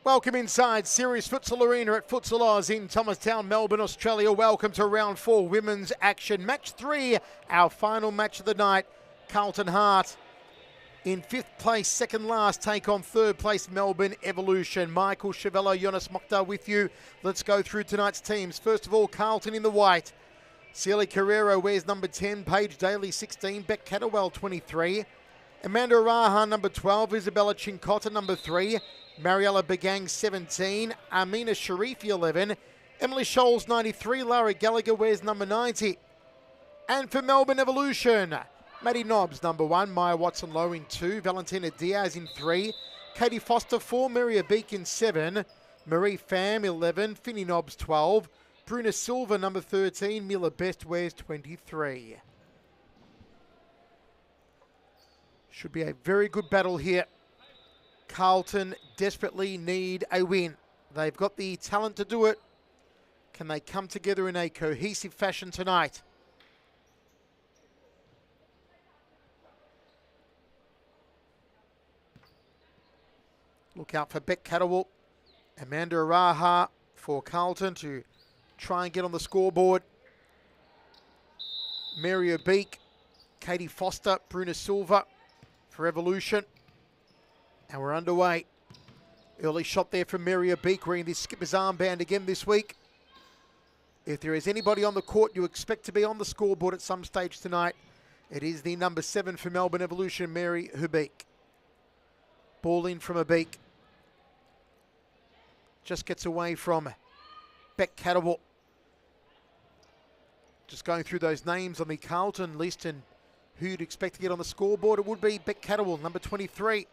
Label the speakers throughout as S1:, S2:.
S1: Welcome inside Series Futsal Arena at Futsal Oz in Thomastown, Melbourne, Australia. Welcome to round 4 women's action. Match 3, our final match of the night. Carlton Heart in 5th place, second last, take on 3rd place Melbourne Evolution. Michael Chavello, Jonas Mokhtar with you. Let's go through tonight's teams. First of all, Carlton in the white. Celia Carrero wears number 10, Paige Daly 16, Beck Catterwell 23, Amanda Araha number 12, Isabella Chincotta number 3, Mariella Begang 17, Amina Sharifi 11, Emily Scholes 93, Lara Gallagher wears number 90. And for Melbourne Evolution, Maddie Nobbs number 1, Maya Watson-Lowe in 2, Valentina Diaz in 3, Katie Foster 4, Maria Beek in 7, Marie Pham 11, Finny Nobbs 12, Bruna Silva number 13, Mila Best wears 23. Should be a very good battle here. Carlton desperately need a win. They've got the talent to do it. Can they come together in a cohesive fashion tonight? Look out for Beck Catterwell, Amanda Araha for Carlton to try and get on the scoreboard. Maria Beek, Katie Foster, Bruna Silva for Evolution. And we're underway. Early shot there from Maria Beek, wearing this skipper's armband again this week. If there is anybody on the court you expect to be on the scoreboard at some stage tonight, it is the number 7 for Melbourne Evolution, Mary Hubeek. Ball in from Hubeek. Just gets away from Beck Catterwell. Just going through those names on the Carlton list and who you'd expect to get on the scoreboard, it would be Beck Catterwell, number 23.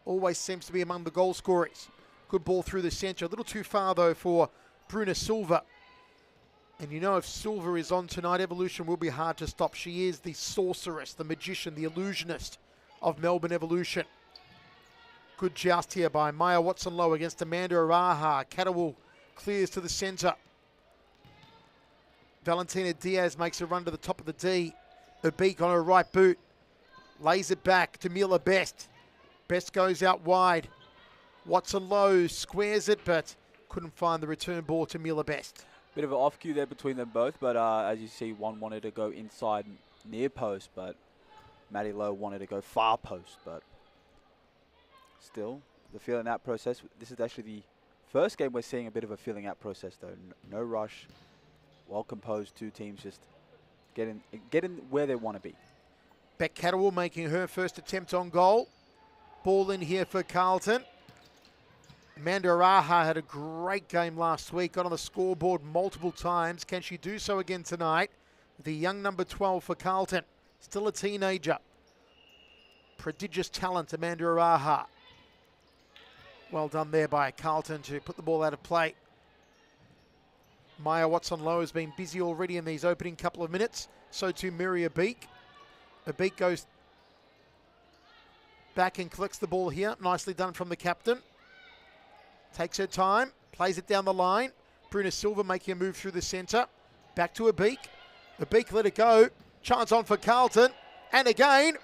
S1: Always seems to be among the goal scorers. Good ball through the centre. A little too far, though, for Bruna Silva. And you know if Silva is on tonight, Evolution will be hard to stop. She is the sorceress, the magician, the illusionist of Melbourne Evolution. Good joust here by Maya Watson-Lowe against Amanda Araha. Catterwell clears to the centre. Valentina Diaz makes a run to the top of the D. Hubeek on her right boot. Lays it back to Mila Best. Best goes out wide. Watson-Lowe squares it, but couldn't find the return ball to Mila Best.
S2: Bit of an off cue there between them both, but as you see, one wanted to go inside near post, but Maddie Lowe wanted to go far post, but still, the feeling out process. This is actually the first game we're seeing a bit of a feeling out process, though. No rush, well composed, two teams just getting where they want to be.
S1: Beck Catterwell making her first attempt on goal. Ball in here for Carlton. Amanda Araha had a great game last week, got on the scoreboard multiple times. Can she do so again tonight? The young number 12 for Carlton, still a teenager. Prodigious talent, Amanda Araha. Well done there by Carlton to put the ball out of play. Maya Watson-Lowe has been busy already in these opening couple of minutes. So too Maria Beek. Beek goes back and collects the ball here. Nicely done from the captain. Takes her time, plays it down the line. Bruna Silva making a move through the centre. Back to Hubeek. Hubeek let it go. Chance on for Carlton. And again,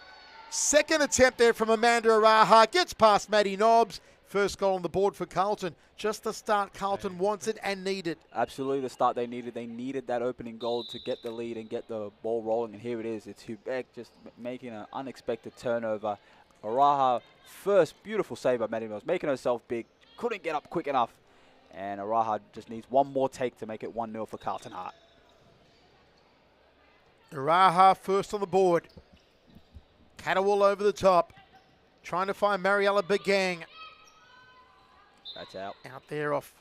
S1: second attempt there from Amanda Araha. Gets past Maddie Nobbs. First goal on the board for Carlton. Just the start Carlton wanted and needed.
S2: Absolutely the start they needed. They needed that opening goal to get the lead and get the ball rolling. And here it is. It's Hubeek just making an unexpected turnover. Araha, first beautiful save by Maddie Nobbs, making herself big. Couldn't get up quick enough. And Araha just needs one more take to make it 1-0 for Carlton Heart.
S1: Araha first on the board. Catterwell over the top. Trying to find Mariella Begang.
S2: That's out.
S1: Out there off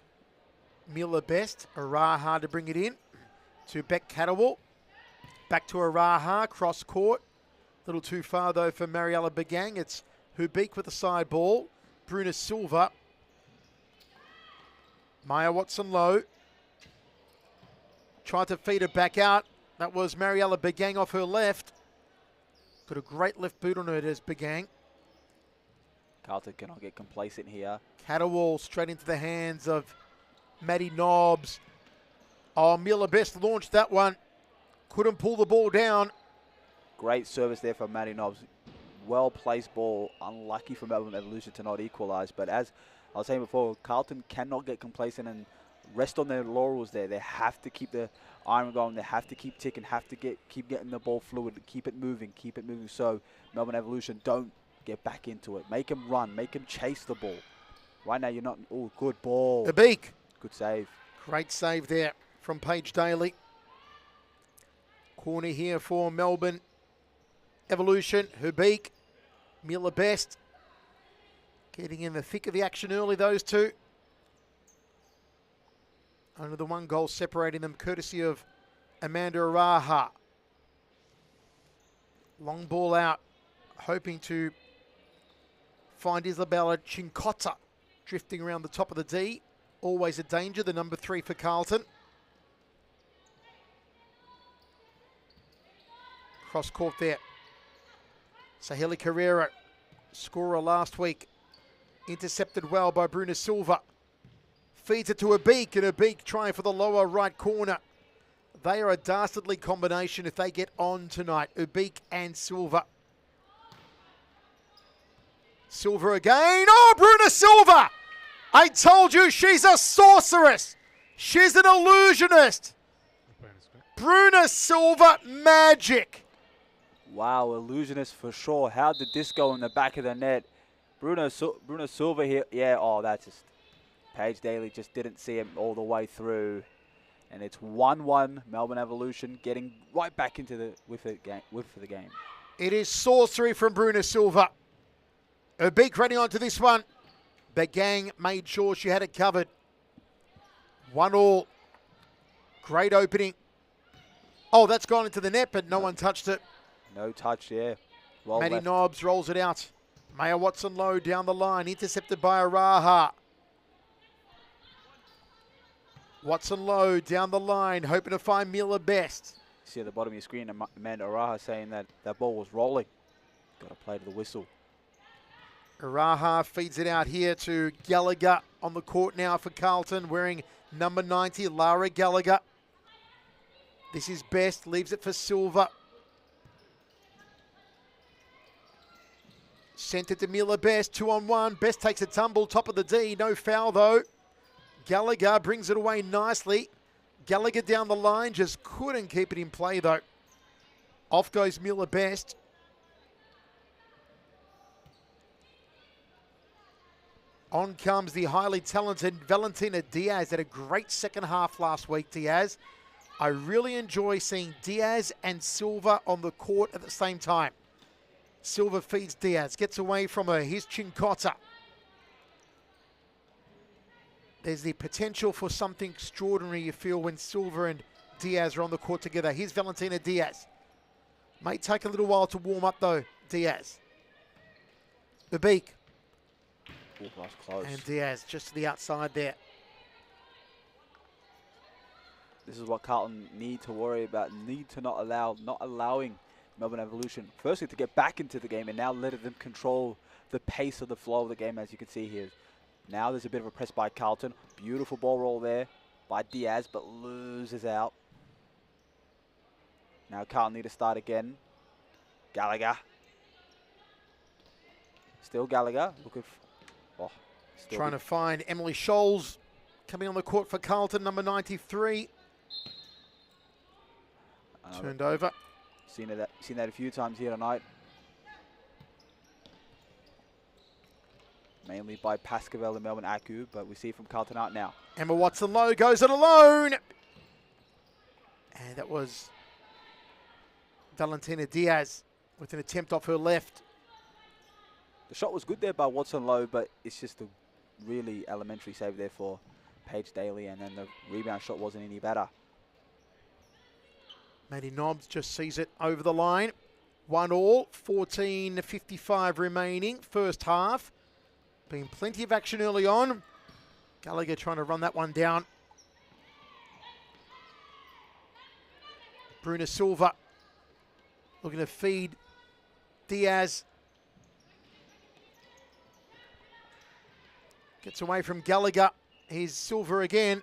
S1: Mila Best. Araha to bring it in to Beck Catterwell. Back to Araha, cross court. A little too far though for Mariella Begang. It's Hubeek with the side ball. Bruna Silva. Maya Watson-Lowe. Tried to feed it back out. That was Mariella Begang off her left. Got a great left boot on her as Begang.
S2: Carlton cannot get complacent here.
S1: Catterwell straight into the hands of Maddie Nobbs. Oh, Mila Best launched that one. Couldn't pull the ball down.
S2: Great service there from Maddie Nobbs. Well-placed ball. Unlucky for Melbourne Evolution to not equalise. But as I was saying before, Carlton cannot get complacent and rest on their laurels there. They have to keep the iron going. They have to keep ticking, keep getting the ball fluid, keep it moving. So Melbourne Evolution don't get back into it. Make them run, make them chase the ball. Right now you're not, oh, good ball.
S1: The beak.
S2: Good save.
S1: Great save there from Paige Daly. Corner here for Melbourne Evolution. Herbeek, Miller Best. Getting in the thick of the action early, those two. Only the one goal separating them, courtesy of Amanda Araha. Long ball out, hoping to find Isabella Chinkota drifting around the top of the D. Always a danger, the number 3 for Carlton. Cross court there. Saheli Carrera, scorer last week. Intercepted well by Bruna Silva. Feeds it to Herbeek, and Herbeek trying for the lower right corner. They are a dastardly combination if they get on tonight. Herbeek and Silva. Silva again. Oh, Bruna Silva! I told you she's a sorceress. She's an illusionist. Bruna Silva, magic.
S2: Wow, illusionist for sure. How did this go in the back of the net? Bruna Silva here. Yeah, oh, that's just... Paige Daly just didn't see him all the way through. And it's 1-1. Melbourne Evolution getting right back into the whiff for the game.
S1: It is sorcery from Bruna Silva. Herbeek running onto this one. The gang made sure she had it covered. 1-1. Great opening. Oh, that's gone into the net, but no one touched it.
S2: No touch, yeah. Well
S1: Maddie
S2: left.
S1: Nobbs rolls it out. Maya Watson-Lowe down the line, intercepted by Araha. Watson-Lowe down the line, hoping to find Miller Best.
S2: See at the bottom of your screen, Amanda Araha saying that that ball was rolling. Got to play to the whistle.
S1: Araha feeds it out here to Gallagher on the court now for Carlton, wearing number 90, Lara Gallagher. This is Best, leaves it for Silva. Sent it to Miller Best, 2-on-1. Best takes a tumble, top of the D, no foul though. Gallagher brings it away nicely. Gallagher down the line, just couldn't keep it in play though. Off goes Miller Best. On comes the highly talented Valentina Diaz. Had a great second half last week, Diaz. I really enjoy seeing Diaz and Silva on the court at the same time. Silva feeds Diaz, gets away from her. Here's Chinkota. There's the potential for something extraordinary, you feel, when Silva and Diaz are on the court together. Here's Valentina Diaz. May take a little while to warm up, though, Diaz. Herbeek.
S2: Oh, that's close.
S1: And Diaz just to the outside there.
S2: This is what Carlton need to worry about. Need to not allowing Melbourne Evolution, firstly, to get back into the game and now letting them control the pace of the flow of the game, as you can see here. Now there's a bit of a press by Carlton. Beautiful ball roll there by Diaz, but loses out. Now Carlton need to start again. Gallagher. Still Gallagher. Looking
S1: trying to find Emily Scholes coming on the court for Carlton, number 93. Turned over.
S2: Seen that a few times here tonight. Mainly by Pascavel and Melbourne Aku, but we see from Carlton out now.
S1: Emma Watson-Lowe goes it alone. And that was Valentina Diaz with an attempt off her left.
S2: The shot was good there by Watson-Lowe, but it's just a really elementary save there for Paige Daly, and then the rebound shot wasn't any better.
S1: Maddie Nobbs just sees it over the line. 1-1, 14:55 remaining, first half. Been plenty of action early on. Gallagher trying to run that one down. Bruna Silva looking to feed Diaz. Gets away from Gallagher. Here's Silva again.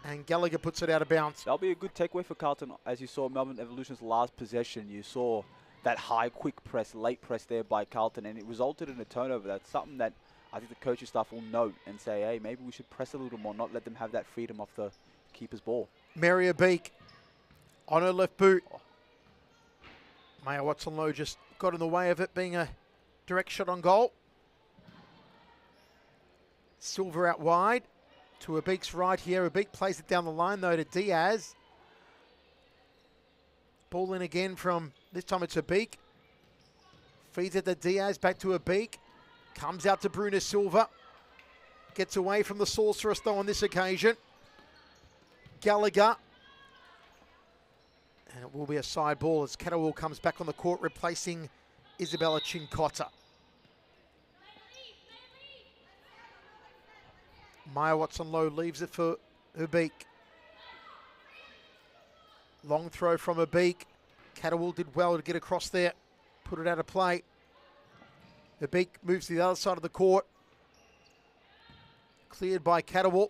S1: And Gallagher puts it out of bounds.
S2: That'll be a good takeaway for Carlton. As you saw Melbourne Evolution's last possession, you saw that high, quick press, late press there by Carlton, and it resulted in a turnover. That's something that I think the coaching staff will note and say, hey, maybe we should press a little more, not let them have that freedom off the keeper's ball.
S1: Maria Beek on her left boot. Maya Watson-Lowe just got in the way of it being a direct shot on goal. Silver out wide to Abeek's right here. Abeek plays it down the line though to Diaz. Ball in again from, this time it's Abeek. Feeds it to Diaz, back to Abeek. Comes out to Bruna Silva. Gets away from the Sorceress though on this occasion. Gallagher. And it will be a side ball as Catterwall comes back on the court replacing Isabella Chincotta. Maya Watson-Lowe leaves it for Abeek. Long throw from Abeek. Catterwall did well to get across there. Put it out of play. Abeek moves to the other side of the court. Cleared by Catterwall.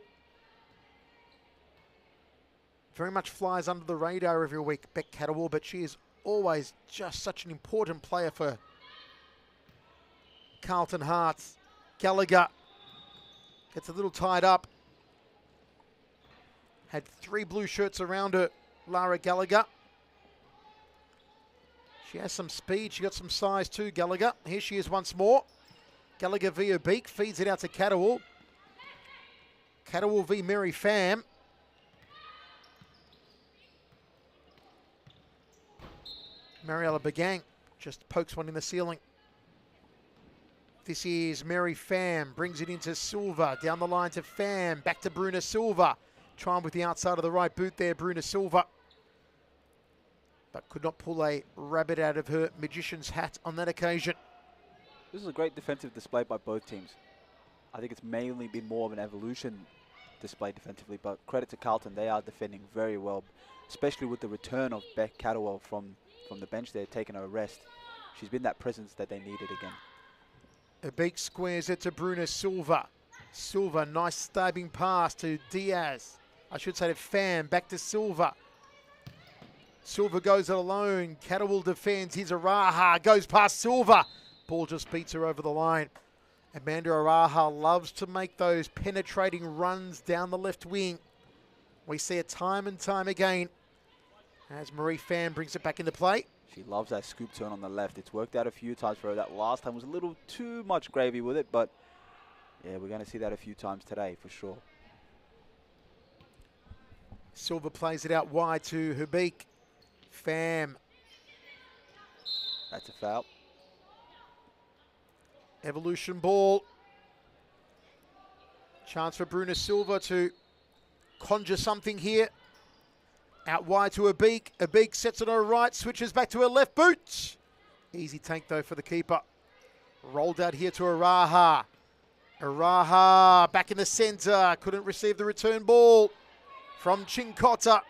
S1: Very much flies under the radar every week, Beck Catterwall, but she is always just such an important player for Carlton Hearts. Gallagher gets a little tied up. Had 3 blue shirts around her, Lara Gallagher. She has some speed, she got some size too, Gallagher. Here she is once more. Gallagher v Abeek, feeds it out to Catterwall. Catterwall v Mary Pham. Mariella Bagang just pokes one in the ceiling. This is Mary Pham, brings it into Silva, down the line to Pham, back to Bruna Silva. Trying with the outside of the right boot there, Bruna Silva. But could not pull a rabbit out of her magician's hat on that occasion.
S2: This is a great defensive display by both teams. I think it's mainly been more of an evolution display defensively, but credit to Carlton, they are defending very well, especially with the return of Beck Catterwall from the bench there, taking a rest. She's been that presence that they needed again.
S1: Abeek squares it to Bruna Silva. Silva, nice stabbing pass to Diaz. I should say to Pham, back to Silva. Silva goes it alone. Catterwall defends. Here's Araha, goes past Silva. Ball just beats her over the line. Amanda Araha loves to make those penetrating runs down the left wing. We see it time and time again as Marie Pham brings it back into play.
S2: She loves that scoop turn on the left. It's worked out a few times for her. That last time was a little too much gravy with it, but yeah, we're going to see that a few times today for sure.
S1: Silva plays it out wide to Abeek. Pham.
S2: That's a foul.
S1: Evolution ball. Chance for Bruna Silva to conjure something here. Out wide to Abeek. Abeek sets it on her right, switches back to her left boot. Easy tank though for the keeper. Rolled out here to Araha. Araha back in the centre. Couldn't receive the return ball from Chincotta.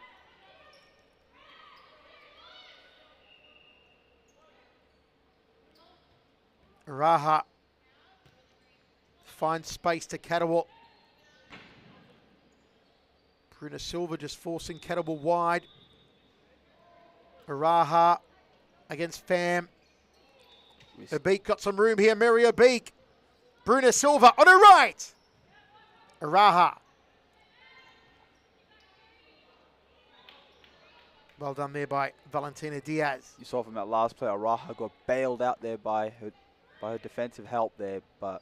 S1: Araha finds space to Catterwall. Bruna Silva just forcing Catterwall wide. Araha against Pham. Abeek got some room here. Mary Abeek. Bruna Silva on her right. Araha. Well done there by Valentina Diaz.
S2: You saw from that last play, Araha got bailed out there by her defensive help there, but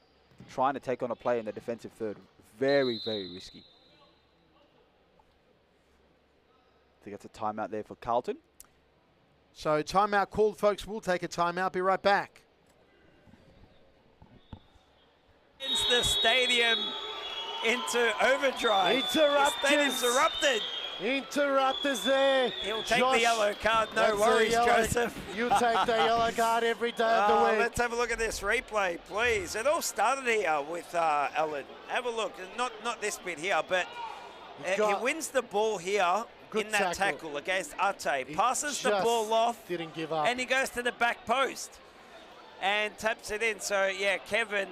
S2: trying to take on a play in the defensive third, very, very risky. I think that's a timeout there for Carlton.
S1: So timeout called, folks. We'll take a timeout. Be right back.
S3: It's the stadium into overdrive.
S4: Interrupters.
S3: The stadium's erupted.
S4: Interrupters there.
S3: He'll take
S4: Josh,
S3: the yellow card. No
S4: that's
S3: worries,
S4: the yellow.
S3: Joseph.
S4: You take the yellow card every day of the week.
S3: Let's have a look at this replay, please. It all started here with Ellen. Have a look. Not this bit here, but he wins the ball here in that tackle against Ate. Passes the ball off.
S4: Didn't give up.
S3: And he goes to the back post and taps it in. So, yeah, Kevin...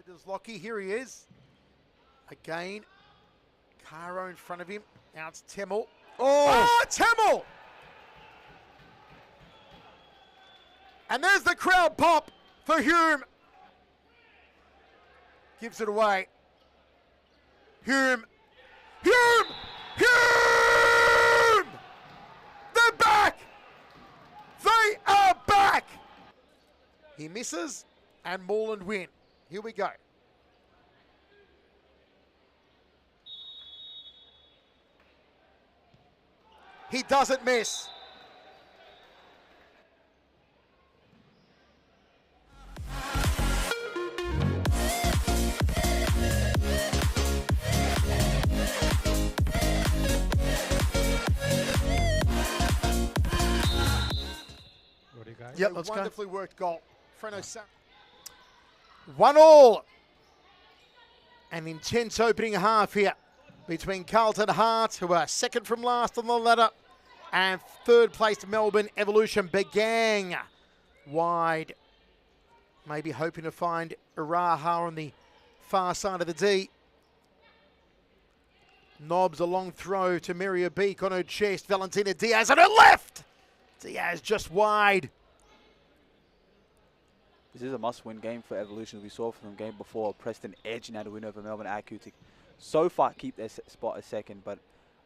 S1: Does Lockie, here he is. Again, Haro in front of him. Now it's Temmel. Oh, Temmel! And there's the crowd pop for Hume. Gives it away. Hume. Hume! Hume! They're back! They are back! He misses and Moreland win. Here we go. He doesn't miss. Yep, let's go. Wonderfully worked goal. Freno Sam. 1-1. An intense opening half here between Carlton Heart, who are second from last on the ladder, and third placed Melbourne Evolution. Begang wide. Maybe hoping to find Iraha on the far side of the D. Knobs a long throw to Miria Beek on her chest. Valentina Diaz on her left. Diaz just wide.
S2: This is a must-win game for Evolution. We saw from the game before, Preston edging out a win over Melbourne Acu to so far keep their spot a second, but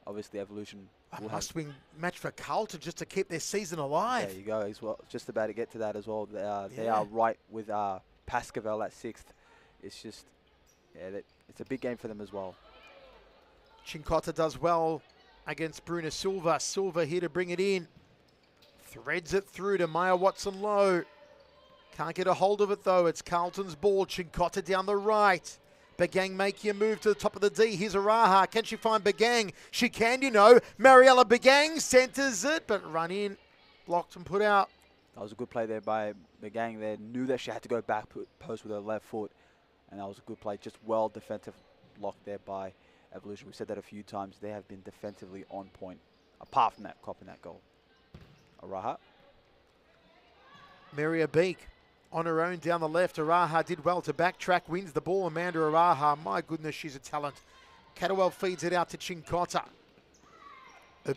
S2: obviously Evolution
S1: a must-win match for Carlton just to keep their season alive.
S2: There you go as well. Just about to get to that as well. They are right with Pascavel at 6th. It's just, it's a big game for them as well.
S1: Cincotta does well against Bruna Silva. Silva here to bring it in. Threads it through to Maya Watson-Lowe. Can't get a hold of it though. It's Carlton's ball. Cincotta down the right. Begang making a move to the top of the D. Here's Araha. Can she find Begang? She can, you know. Mariella Begang centers it, but run in. Blocked and put out.
S2: That was a good play there by Begang there. Knew that she had to go back post with her left foot. And that was a good play. Just well defensive lock there by Evolution. We've said that a few times. They have been defensively on point. Apart from that, copping that goal. Araha.
S1: Miria Beek on her own down the left. Araha did well to backtrack, wins the ball. Amanda Araha, my goodness, she's a talent. Catterwell feeds it out to Cincotta.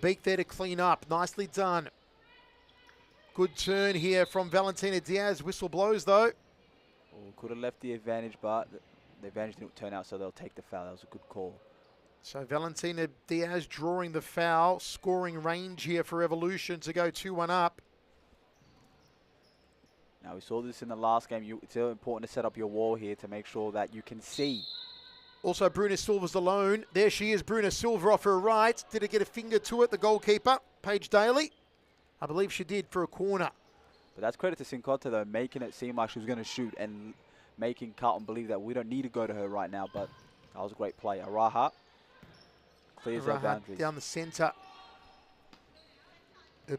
S1: Beek there to clean up. Nicely done. Good turn here from Valentina Diaz. Whistle blows though.
S2: Oh, could have left the advantage, but the advantage didn't turn out, so they'll take the foul. That was a good call.
S1: So Valentina Diaz drawing the foul. Scoring range here for Evolution to go 2-1 up.
S2: Now, we saw this in the last game. It's so important to set up your wall here to make sure that you can see.
S1: Also, Bruna Silva's alone. There she is, Bruna Silva off her right. Did it get a finger to it, the goalkeeper, Paige Daly? I believe she did for a corner.
S2: But that's credit to Cincotta, though, making it seem like she was going to shoot and making Carlton believe that we don't need to go to her right now. But that was a great play. Araha clears her boundaries.
S1: Down the centre.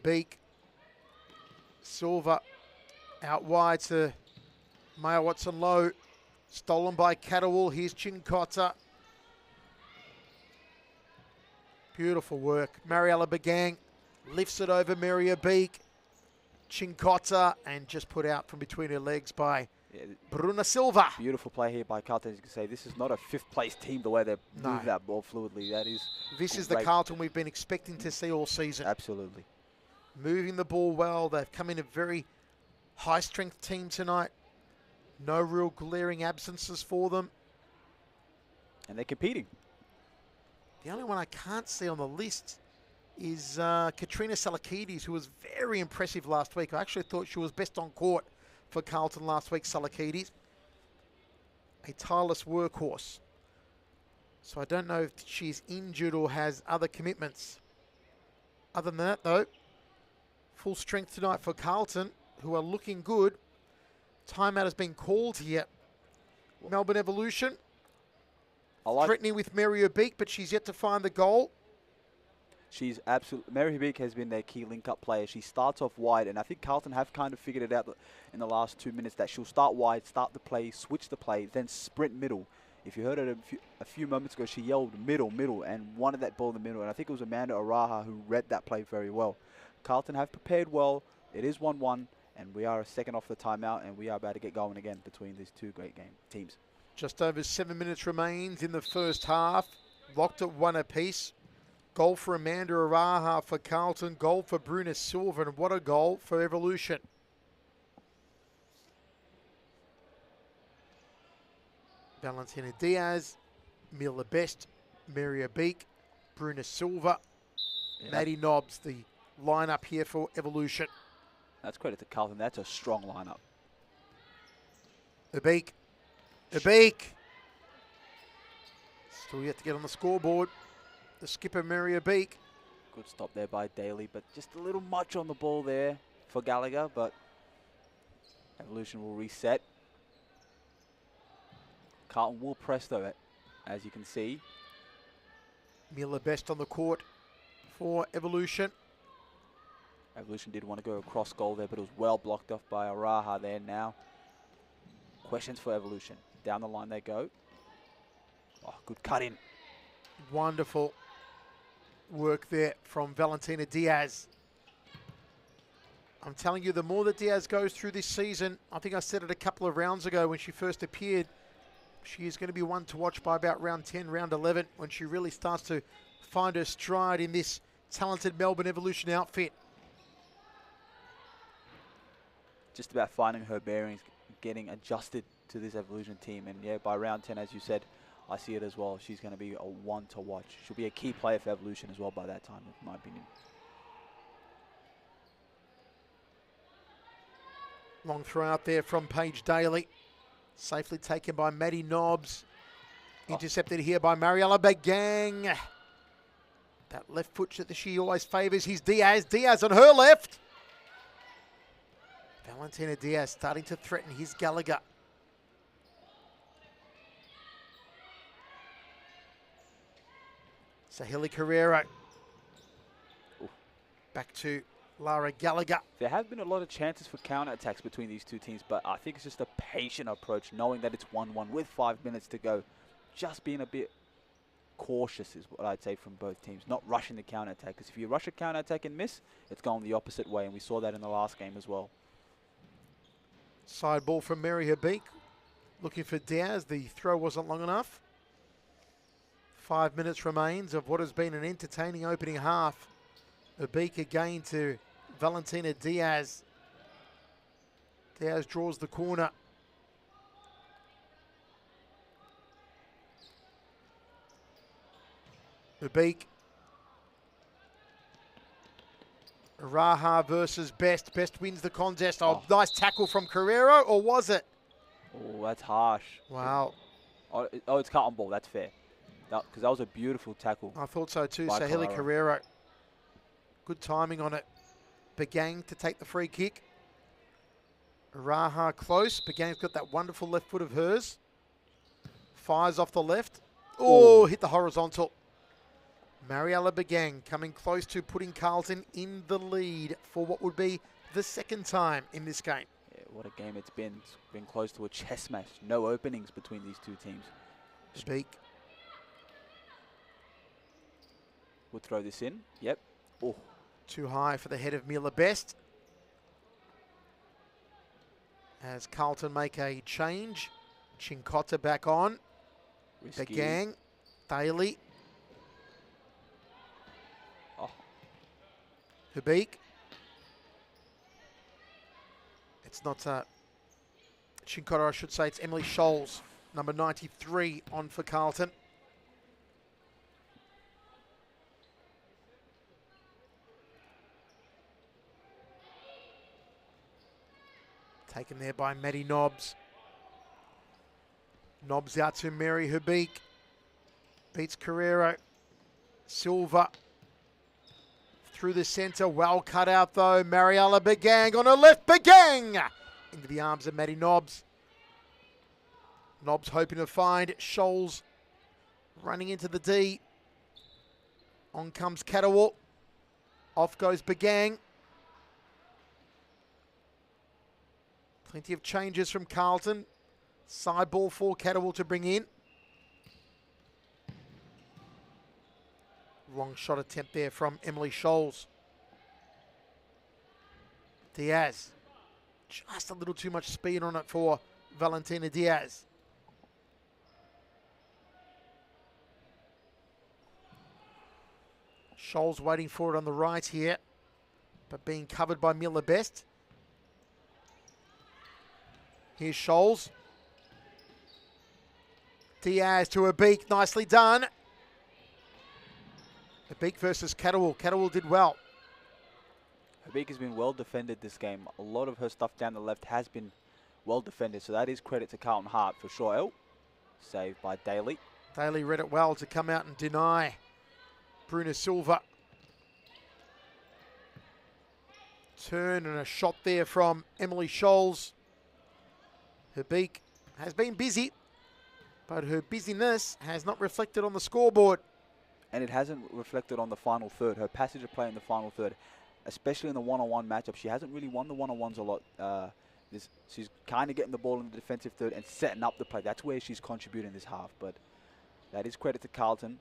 S1: Beek. Silva. Out wide to Maya Watson-Lowe. Stolen by Catterwell. Here's Cincotta. Beautiful work. Mariella Begang lifts it over Miria Beek. Cincotta and just put out from between her legs by Bruna Silva.
S2: Beautiful play here by Carlton. As you can say, this is not a fifth-place team the way they move that ball fluidly.
S1: This is the Carlton we've been expecting to see all season.
S2: Absolutely.
S1: Moving the ball well. They've come in a very high-strength team tonight. No real glaring absences for them.
S2: And they're competing.
S1: The only one I can't see on the list is Katrina Salakides, who was very impressive last week. I actually thought she was best on court for Carlton last week, Salakides. A tireless workhorse. So I don't know if she's injured or has other commitments. Other than that, though, full strength tonight for Carlton, who are looking good. Timeout has been called here. Melbourne Evolution threatening with Mary Beek, but she's yet to find the goal.
S2: She's absolutely, Mary Beek has been their key link-up player. She starts off wide, and I think Carlton have kind of figured it out in the last 2 minutes that she'll start wide, start the play, switch the play, then sprint middle. If you heard it a few moments ago, she yelled middle, and wanted that ball in the middle, and I think it was Amanda Araha who read that play very well. Carlton have prepared well. It is 1-1. And we are a second off the timeout, and we are about to get going again between these two great teams.
S1: Just over 7 minutes remains in the first half. Locked at 1 apiece. Goal for Amanda Araha for Carlton. Goal for Bruna Silva. And what a goal for Evolution. Valentina Diaz, Mila Best, Maria Beek, Bruna Silva, Maddie Nobbs, the lineup here for Evolution.
S2: That's credit to Carlton. That's a strong lineup.
S1: Beek. Beek. Still yet to get on the scoreboard. The skipper, Maria Beek.
S2: Good stop there by Daly, but just a little much on the ball there for Gallagher, but Evolution will reset. Carlton will press though, as you can see.
S1: Mila Best on the court for Evolution.
S2: Evolution did want to go across goal there, but it was well blocked off by Araha there now. Questions for Evolution. Down the line they go. Oh, good cut in.
S1: Wonderful work there from Valentina Diaz. I'm telling you, the more that Diaz goes through this season, I think I said it a couple of rounds ago when she first appeared, she is going to be one to watch by about round 10, round 11, when she really starts to find her stride in this talented Melbourne Evolution outfit.
S2: Just about finding her bearings, getting adjusted to this Evolution team. And yeah, by round 10, as you said, I see it as well. She's going to be a one to watch. She'll be a key player for Evolution as well by that time, in my opinion.
S1: Long throw out there from Paige Daly. Safely taken by Maddie Nobbs. Intercepted here by Mariella Begang. That left foot that she always favours. He's Diaz. Diaz on her left. Valentina Diaz starting to threaten his Gallagher. Sahili Carrero. Back to Lara Gallagher.
S2: There have been a lot of chances for counter-attacks between these two teams, but I think it's just a patient approach, knowing that it's 1-1 with 5 minutes to go. Just being a bit cautious is what I'd say from both teams, not rushing the counter-attack. Because if you rush a counter-attack and miss, it's going the opposite way, and we saw that in the last game as well.
S1: Side ball from Mary Habik. Looking for Diaz. The throw wasn't long enough. 5 minutes remains of what has been an entertaining opening half. Habik again to Valentina Diaz. Diaz draws the corner. Habik. Raha versus Best. Best wins the contest. Oh, nice tackle from Carrero, or was it?
S2: Oh, that's harsh.
S1: Wow.
S2: Oh, it's Carlton ball. That's fair. Because that was a beautiful tackle.
S1: I thought so too. Sahili Carrero. Good timing on it. Begang to take the free kick. Raha close. Begang's got that wonderful left foot of hers. Fires off the left. Oh, hit the horizontal. Mariella Begang coming close to putting Carlton in the lead for what would be the second time in this game.
S2: Yeah, what a game it's been. It's been close to a chess match. No openings between these two teams.
S1: Speak.
S2: Would throw this in. Yep. Oh.
S1: Too high for the head of Mila Best. As Carlton make a change. Chincotta back on.
S2: Risky.
S1: Begang. Daly.
S2: Oh.
S1: Habik. It's not Chincotta, I should say. It's Emily Scholes, number 93 on for Carlton. Taken there by Maddie Nobbs. Nobbs out to Mary Habik. Beats Carrero. Silva. Through the centre. Well cut out though. Mariella Begang on her left. Begang! Into the arms of Maddie Nobbs. Nobbs hoping to find Scholes running into the D. On comes Catterwall. Off goes Begang. Plenty of changes from Carlton. Side ball for Catterwall to bring in. Long shot attempt there from Emily Scholes. Diaz. Just a little too much speed on it for Valentina Diaz. Scholes waiting for it on the right here, but being covered by Miller Best. Here's Scholes. Diaz to Abik, nicely done. Abik versus Catterwall. Catterwall did well.
S2: Abik has been well defended this game. A lot of her stuff down the left has been well defended, so that is credit to Carlton Hart for sure. Oh, saved by Daly.
S1: Daly read it well to come out and deny Bruna Silva. Turn and a shot there from Emily Scholes. Abik has been busy, but her busyness has not reflected on the scoreboard.
S2: And it hasn't reflected on the final third. Her passage of play in the final third, especially in the one-on-one matchup. She hasn't really won the one-on-ones a lot. She's kind of getting the ball in the defensive third and setting up the play. That's where she's contributing this half. But that is credit to Carlton.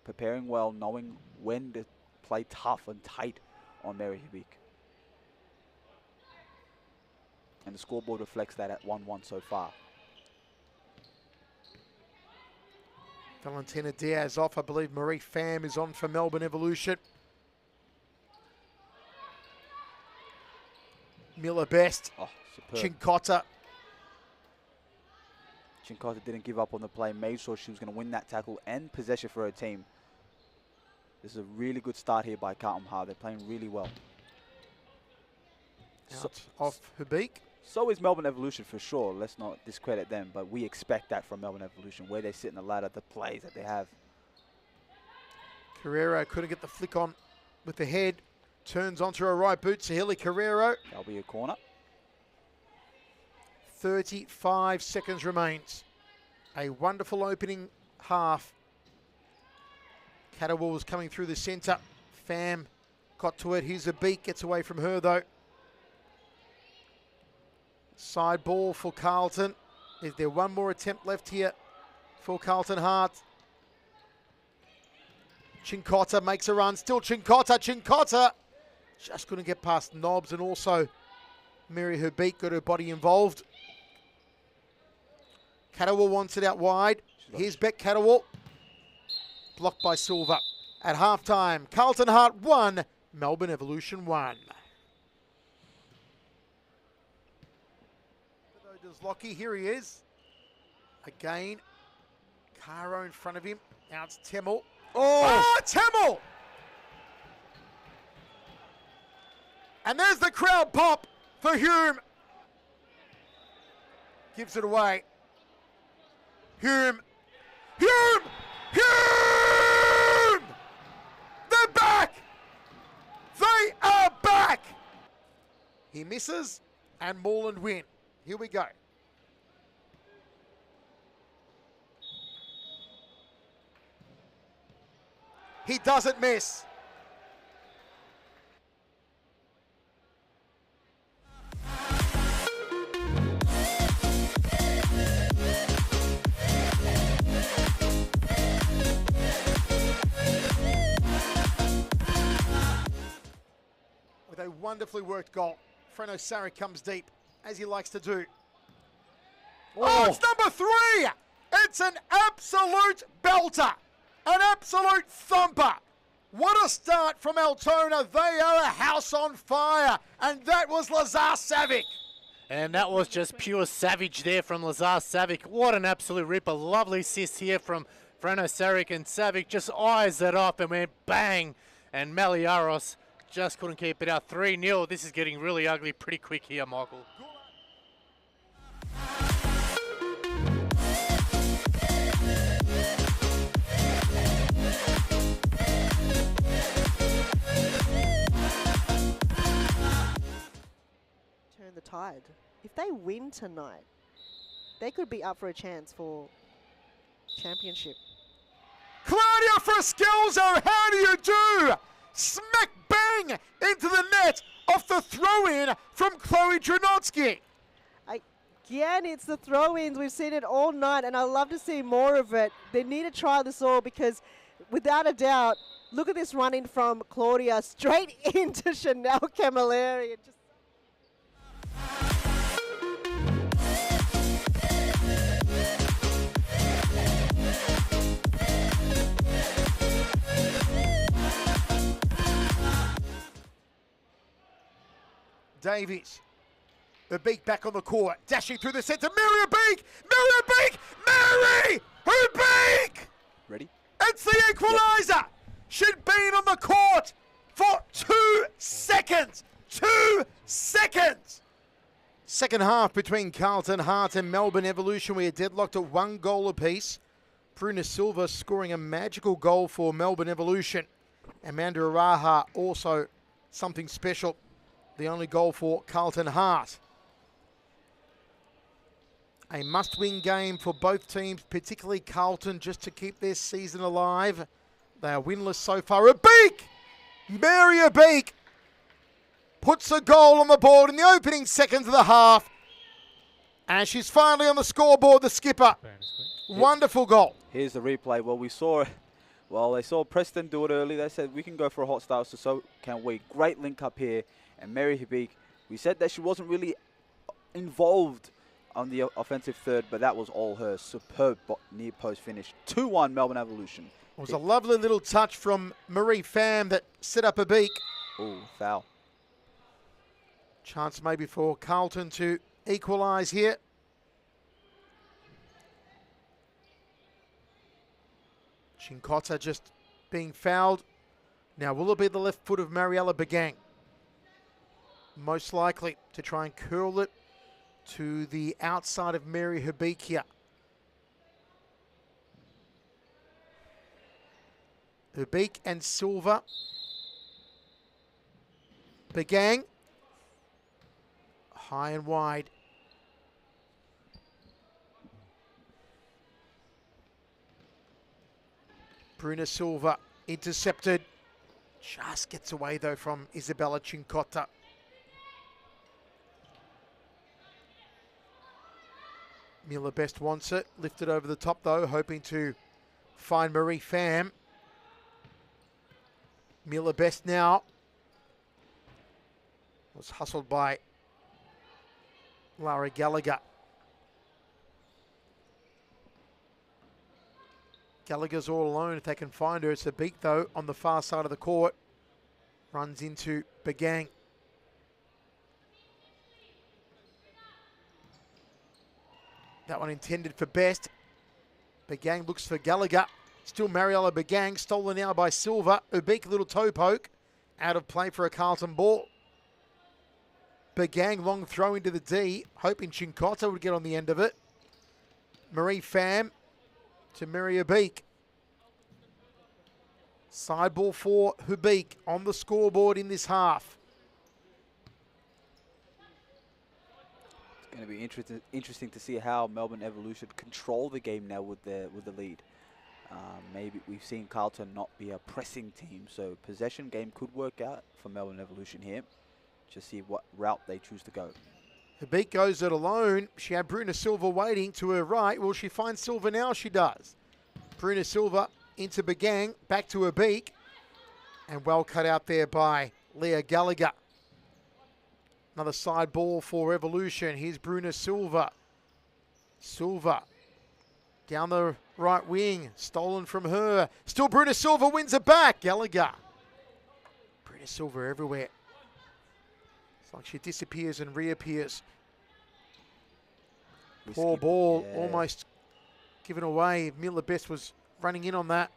S2: Preparing well, knowing when to play tough and tight on Mary Abik. And the scoreboard reflects that at 1-1 so far.
S1: Valentina Diaz off. I believe Marie Pham is on for Melbourne Evolution. Miller Best.
S2: Oh, superb. Chincotta didn't give up on the play, made sure she was going to win that tackle and possession for her team. This is a really good start here by Carlton Hart. They're playing really well.
S1: Off Habik.
S2: So is Melbourne Evolution for sure. Let's not discredit them, but we expect that from Melbourne Evolution, where they sit in the ladder, the plays that they have.
S1: Carrero couldn't get the flick on with the head. Turns onto her right boot. Sahili Carrero.
S2: That'll be a corner.
S1: 35 seconds remains. A wonderful opening half. Catterwall was coming through the centre. Pham got to it. Here's a beat. Gets away from her though. Side ball for Carlton. Is there one more attempt left here for Carlton Hart? Chincotta makes a run. Still Chincotta. Just couldn't get past Nobbs, and also Mary Herbeek got her body involved. Catterwall wants it out wide. Here's Beck Catterwall. Blocked by Silva. At halftime, Carlton Hart 1, Melbourne Evolution 1. Does Lockie, here he is. Again, Caro in front of him. Now it's Temmel. Oh, Temmel! And there's the crowd pop for Hume. Gives it away. Hume! Hume! Hume! They're back! They are back! He misses and Moreland win. Here we go. He doesn't miss. With a wonderfully worked goal, Freno Sarek comes deep, as he likes to do. Oh, it's number 3! It's an absolute belter! An absolute thumper! What a start from Altona. They are a house on fire. And that was Lazar Savic.
S4: And that was just pure savage there from Lazar Savic. What an absolute ripper. Lovely assist here from Freno Sarek, and Savic just eyes it up and went bang. And Maliaros just couldn't keep it out. 3-0. This is getting really ugly pretty quick here, Michael.
S5: Turn the tide. If they win tonight, they could be up for a chance for championship.
S1: Claudia Frascalzo, how do you do? Smack bang into the net off the throw-in from Chloe Dranotsky.
S5: Again, it's the throw-ins. We've seen it all night, and I love to see more of it. They need to try this all because, without a doubt, look at this run-in from Claudia straight into Chanel Camilleri.
S1: Davies. Ubeek back on the court. Dashing through the centre. Mary Ubeek! Mary Ubeek! Mary Ubeek!
S2: Ready?
S1: It's the equaliser! Yep. She'd been on the court for 2 seconds. 2 seconds! Second half between Carlton Heart and Melbourne Evolution. We are deadlocked at 1 goal apiece. Bruna Silva scoring a magical goal for Melbourne Evolution. Amanda Araha also something special. The only goal for Carlton Heart. A must-win game for both teams, particularly Carlton, just to keep their season alive. They are winless so far. Ubeek! Mary Ubeek puts a goal on the board in the opening seconds of the half. And she's finally on the scoreboard, the skipper. Wonderful goal.
S2: Here's the replay. Well, they saw Preston do it early. They said, we can go for a hot start, so can we. Great link up here. And Mary Ubeek, we said that she wasn't really involved on the offensive third, but that was all her. Superb near post finish. 2-1 Melbourne Evolution.
S1: It was a lovely little touch from Marie Pham that set up Ubeek.
S2: Ooh, foul.
S1: Chance maybe for Carlton to equalise here. Chincotta just being fouled. Now, will it be the left foot of Mariella Bagang? Most likely to try and curl it to the outside of Mary Ubeek here. Ubeek and Silva. Bagang. High and wide. Bruna Silva intercepted. Just gets away though from Isabella Chincotta. Miller Best wants it. Lifted over the top though, hoping to find Marie Pham. Miller Best now. Was hustled by Lara Gallagher. Gallagher's all alone if they can find her. It's Ubeek though on the far side of the court. Runs into Bagang. That one intended for Best. Bagang looks for Gallagher. Still Mariella Bagang, stolen now by Silva. Ubeek, little toe poke. Out of play for a Carlton ball. Bagang, long throw into the D, hoping Chincotta would get on the end of it. Marie Pham to Mary Ubeek. Side ball for Ubeek on the scoreboard in this half.
S2: It's going to be interesting to see how Melbourne Evolution control the game now with the lead. Maybe we've seen Carlton not be a pressing team, so possession game could work out for Melbourne Evolution here. Just see what route they choose to go.
S1: Ubeek goes it alone. She had Bruna Silva waiting to her right. Will she find Silva now? She does. Bruna Silva into Bagang, back to Ubeek. And well cut out there by Leah Gallagher. Another side ball for Evolution. Here's Bruna Silva. Silva down the right wing. Stolen from her. Still Bruna Silva wins it back. Gallagher. Bruna Silva everywhere. It's like she disappears and reappears. Poor ball, yeah. Almost given away. Miller Best was running in on that.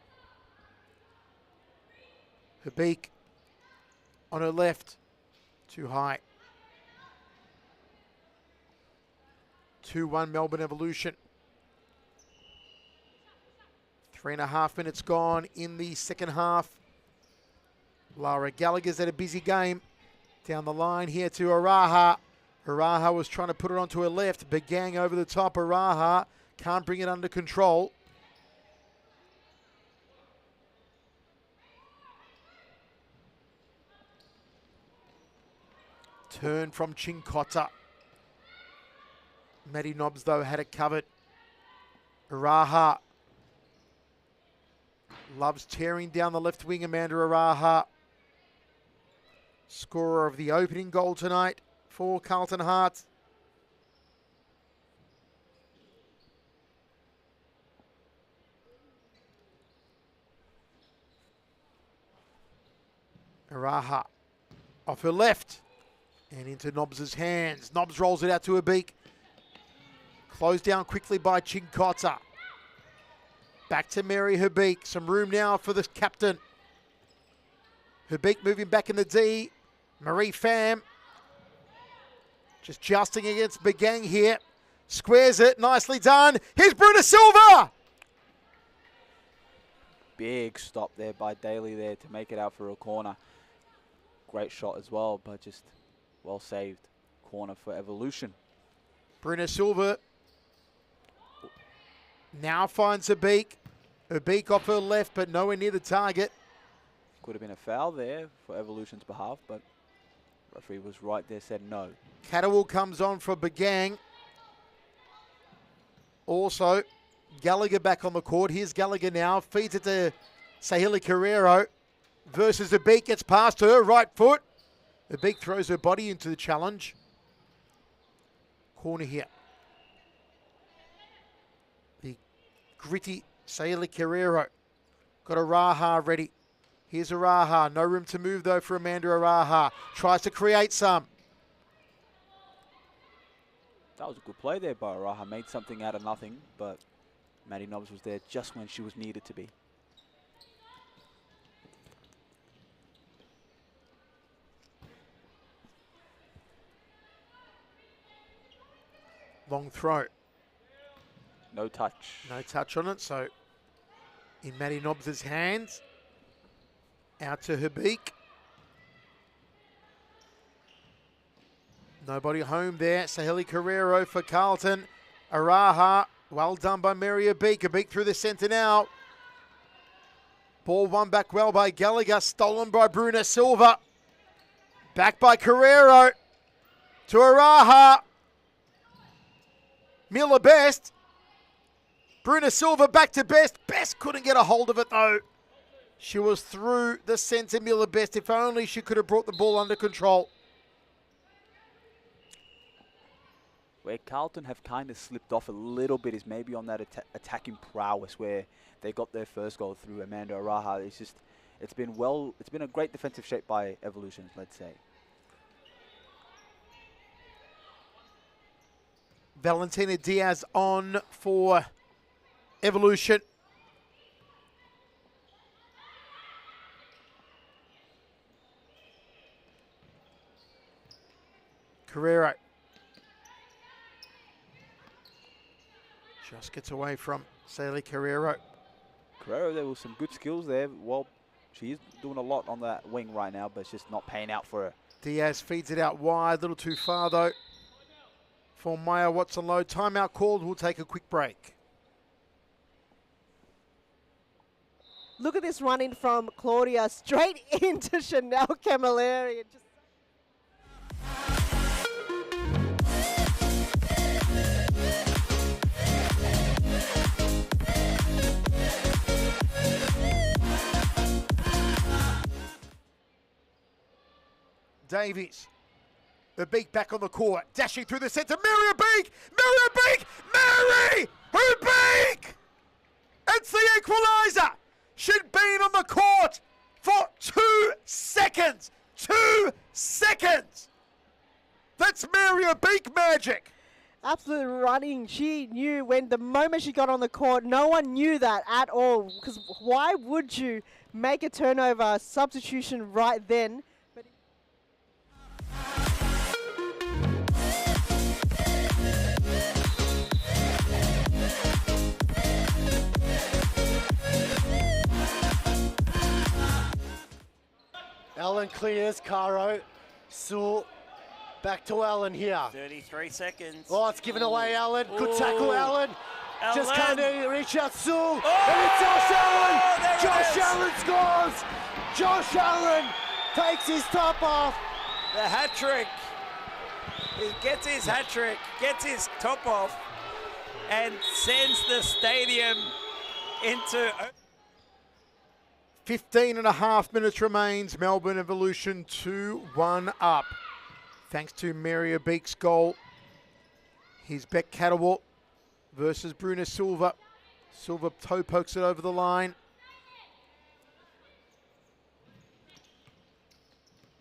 S1: Ubeek on her left. Too high. 2-1 Melbourne Evolution. 3.5 minutes gone in the second half. Lara Gallagher's had a busy game. Down the line here to Araha. Araha was trying to put it onto her left. Bagang over the top. Araha can't bring it under control. Turn from Chincotta. Maddie Nobbs, though, had it covered. Araha loves tearing down the left wing, Amanda Araha. Scorer of the opening goal tonight for Carlton Heart. Araha off her left. And into Nobbs' hands. Nobbs rolls it out to Abik. Closed down quickly by Chinkotza. Back to Mary Habik. Some room now for the captain. Habik moving back in the D. Marie Pham. Just jousting against Begang here. Squares it. Nicely done. Here's Bruna Silva.
S2: Big stop there by Daly there to make it out for a corner. Great shot as well, but just well saved. Corner for Evolution.
S1: Bruna Silva now finds Abik. Abik off her left, but nowhere near the target.
S2: Could have been a foul there for Evolution's behalf, but referee was right there, said no.
S1: Catterwell comes on for Begang. Also, Gallagher back on the court. Here's Gallagher now. Feeds it to Sahili Carrero. Versus Abik. Gets past her. Right foot. Abik throws her body into the challenge. Corner here. The gritty Sahili Carrero. Got Araha ready. Here's Araha. No room to move though for Amanda Araha. Tries to create some.
S2: That was a good play there by Araha. Made something out of nothing, but Maddie Nobbs was there just when she was needed to be.
S1: Long throw.
S2: No touch.
S1: No touch on it, so in Maddie Nobbs' hands. Out to Habik. Nobody home there. Sahili Carrero for Carlton. Araha, well done by Mary Abik. Abik through the centre now. Ball won back well by Gallagher. Stolen by Bruna Silva. Back by Carrero. To Araha. Miller Best. Bruna Silva back to Best. Best couldn't get a hold of it though. She was through the centre, Miller Best. If only she could have brought the ball under control.
S2: Where Carlton have kind of slipped off a little bit is maybe on that attacking prowess where they got their first goal through Amanda Araha. It's been a great defensive shape by Evolution, let's say.
S1: Valentina Diaz on for Evolution. Carrero. Just gets away from Sahili Carrero.
S2: Carrero, there was some good skills there. Well, she's doing a lot on that wing right now, but it's just not paying out for her.
S1: Diaz feeds it out wide, a little too far though. For Maya Watson-Lowe. Timeout called. We'll take a quick break.
S5: Look at this running from Claudia straight into Chanel Camilleri.
S1: Davies. Abik back on the court. Dashing through the centre. Mary Abik! Mary Abik! Mary Abik! It's the equaliser! She'd been on the court for 2 seconds. 2 seconds! That's Mary Abik magic.
S5: Absolute running. She knew when the moment she got on the court, no one knew that at all. Because why would you make a turnover substitution right then?
S4: Allen clears, Caro. Sewell, back to Allen here.
S3: 33 seconds.
S4: Oh, it's given away, Allen. Good tackle, Allen. Just
S3: Allen.
S4: can't reach out, Sewell.
S3: Oh,
S4: And it's Josh Allen.
S3: there it
S4: Josh
S3: is.
S4: Allen scores. Josh Allen takes his top off.
S3: The hat trick. He gets his hat trick, gets his top off, and sends the stadium into...
S1: 15 and a half minutes remains. Melbourne Evolution 2-1 up. Thanks to Mary Abik's goal. Here's Beck Catterwall versus Bruna Silva. Silva toe pokes it over the line.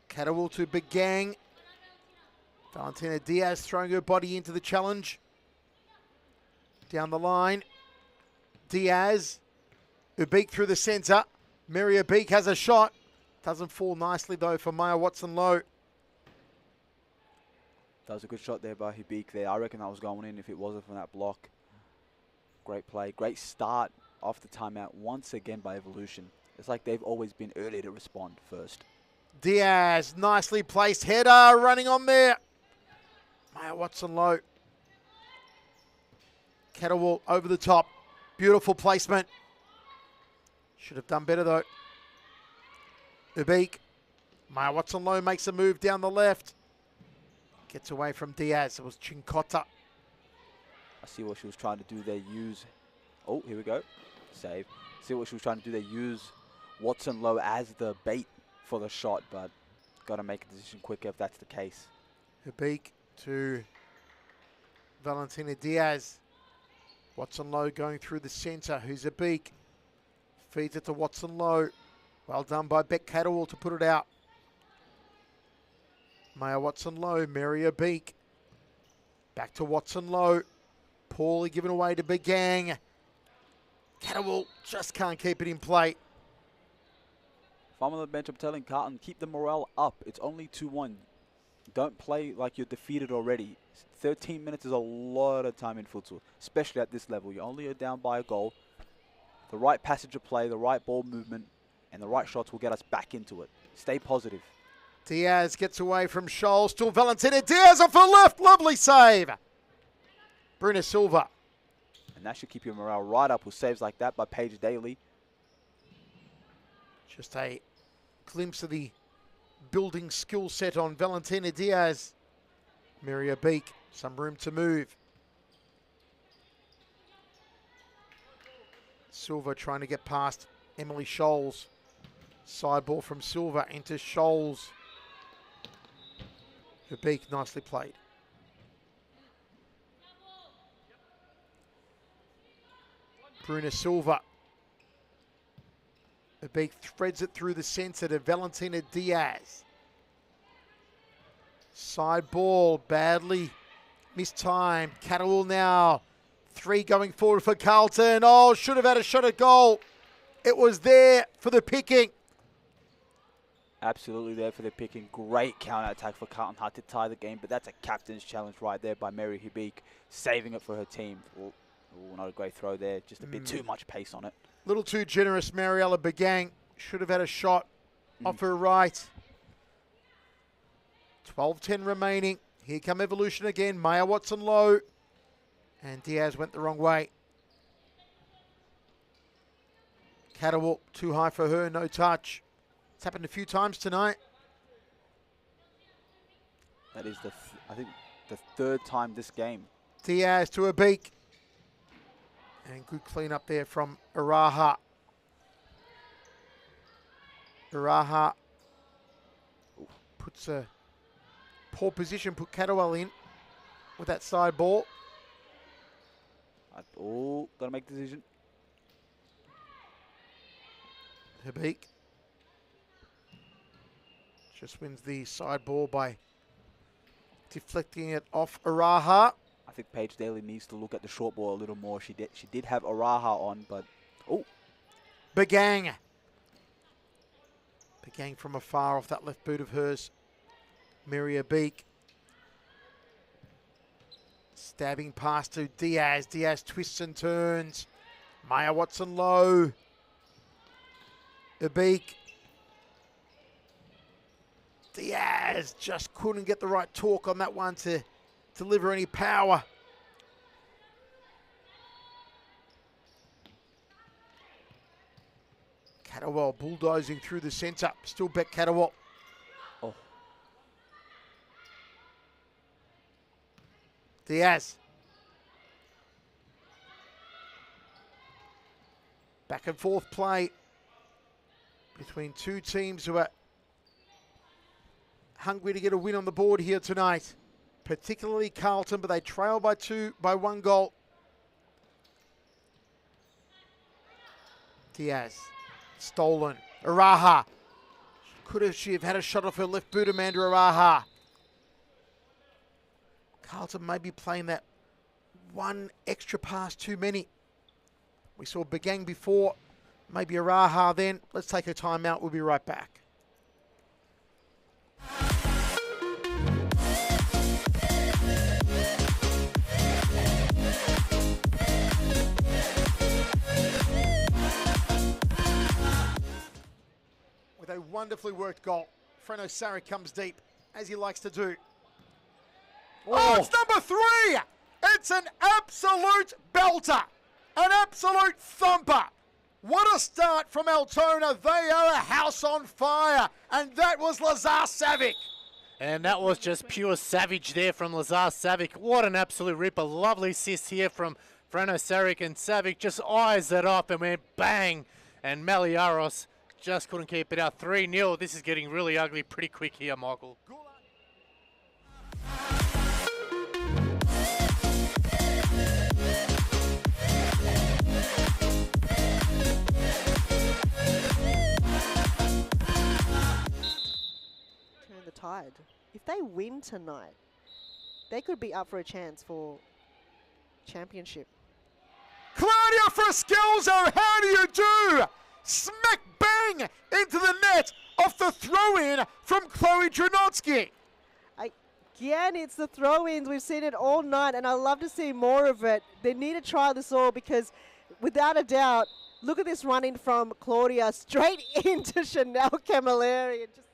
S1: Catterwall to Begang. Valentina Diaz throwing her body into the challenge. Down the line. Diaz. Ubeek through the centre. Mary Ubeek has a shot. Doesn't fall nicely though for Maya Watson-Lowe.
S2: That was a good shot there by Ubeek there. I reckon that was going in if it wasn't from that block. Great play. Great start off the timeout once again by Evolution. It's like they've always been early to respond first.
S1: Diaz, nicely placed header running on there. Maya Watson-Lowe. Kettlewell over the top. Beautiful placement. Should have done better though. Ubeek. Maya Watson-Lowe makes a move down the left. Gets away from Diaz. It was Chinkota.
S2: I see what she was trying to do there. Use. Oh, here we go. Save. See what she was trying to do there. Use Watson-Lowe as the bait for the shot, but got to make a decision quicker if that's the case.
S1: Ubeek to Valentina Diaz. Watson-Lowe going through the centre. Who's Ubeek? Feeds it to Watson-Lowe. Well done by Beck Catterwall to put it out. Maya Watson-Lowe, Mary Ubeek. Back to Watson-Lowe. Poorly given away to Begang. Catterwall just can't keep it in play.
S2: If I'm on the bench, I'm telling Carlton, keep the morale up. It's only 2-1. Don't play like you're defeated already. 13 minutes is a lot of time in futsal, especially at this level. You only are down by a goal. The right passage of play, the right ball movement, and the right shots will get us back into it. Stay positive.
S1: Diaz gets away from Scholl. Still Valentina Diaz off her left. Lovely save. Bruna Silva.
S2: And that should keep your morale right up with saves like that by Paige Daly.
S1: Just a glimpse of the building skill set on Valentina Diaz. Mary Ubeek, some room to move. Silva trying to get past Emily Scholes. Side ball from Silva into Scholes. Ubeek nicely played. Bruna Silva. Ubeek threads it through the centre to Valentina Diaz. Side ball, badly mistimed. Catterwall now. 3 going forward for Carlton. Oh, should have had a shot at goal. It was there for the picking.
S2: Absolutely there for the picking. Great counter-attack for Carlton Hart to tie the game, but that's a captain's challenge right there by Mary Ubeek, saving it for her team. Ooh, not a great throw there. Just a bit too much pace on it.
S1: Little too generous, Mariella Begang. Should have had a shot off her right. 12-10 remaining. Here come Evolution again. Maya Watson-Lowe. And Diaz went the wrong way. Catterwall too high for her, no touch. It's happened a few times tonight.
S2: That is I think the 3rd time this game.
S1: Diaz to Ubeek. And good clean up there from Iraha. Iraha puts a poor position, put Catterwell in with that side ball.
S2: Oh, got to make a decision.
S1: Ubeek just wins the side ball by deflecting it off Iraha.
S2: I think Paige Daly needs to look at the short ball a little more. She did have Iraha on, but oh.
S1: Begang. Begang from afar off that left boot of hers. Mary Ubeek. Stabbing past to Diaz. Diaz twists and turns. Maya Watson-Lowe. Ubeek. Diaz just couldn't get the right torque on that one to deliver any power. Catterwell bulldozing through the centre. Still Beck Catterwell.
S2: Oh.
S1: Diaz. Back and forth play between two teams who are hungry to get a win on the board here tonight. Particularly Carlton, but they trail by 1 goal. Diaz. Stolen. Iraha. Could have she have had a shot off her left boot, Amanda Iraha. Carlton may be playing that one extra pass too many. We saw Begang before, maybe Araha then. Let's take a timeout. We'll be right back. With a wonderfully worked goal, Freno Sarek comes deep, as he likes to do. Oh, it's number 3! It's an absolute belter! An absolute thumper! What a start from Altona. They are a house on fire. And that was Lazar Savic.
S4: And that was just pure savage there from Lazar Savic. What an absolute ripper. Lovely assist here from Freno Sarek, and Savic just eyes that up and went bang. And Maliaros just couldn't keep it out. 3-0. This is getting really ugly pretty quick here, Michael.
S5: Turn the tide. If they win tonight, they could be up for a chance for championship.
S1: Claudia Frascalzo, how do you do? Smack bang into the net off the throw-in from Chloe Dranotsky.
S5: Again, it's the throw-ins. We've seen it all night, and I love to see more of it. They need to try this all because, without a doubt, look at this run-in from Claudia straight into Chanel Camilleri. It just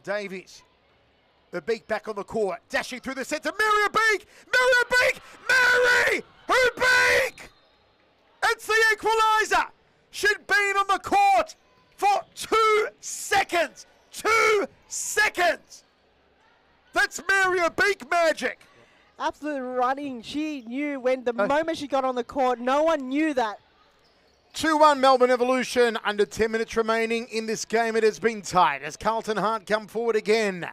S1: Davies, the Beak back on the court, dashing through the centre. Mary Beak! Mary Beak! Mary! Who Beak? It's the equaliser. She'd been on the court for 2 seconds. 2 seconds. That's Mary Beak magic.
S5: absolute running. She knew when the moment she got on the court, no one knew that.
S1: 2-1 Melbourne Evolution, under 10 minutes remaining in this game. It has been tight as Carlton Hart come forward again.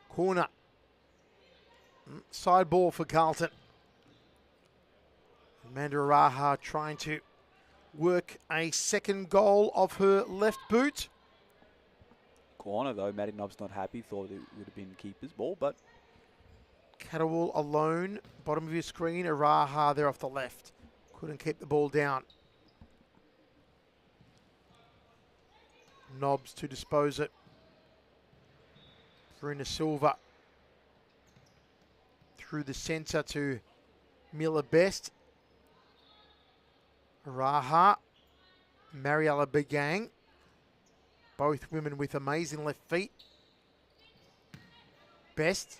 S1: Corner. Side ball for Carlton. Amanda Araha trying to work a second goal of her left boot.
S2: Corner though, Maddie Nobb's not happy, thought it would have been keeper's ball, but
S1: Catterwall alone, bottom of your screen. Araha there off the left. Couldn't keep the ball down. Nobbs to dispose it. Bruna Silva through the centre to Miller Best. Araha, Mariella Begang. Both women with amazing left feet. Best.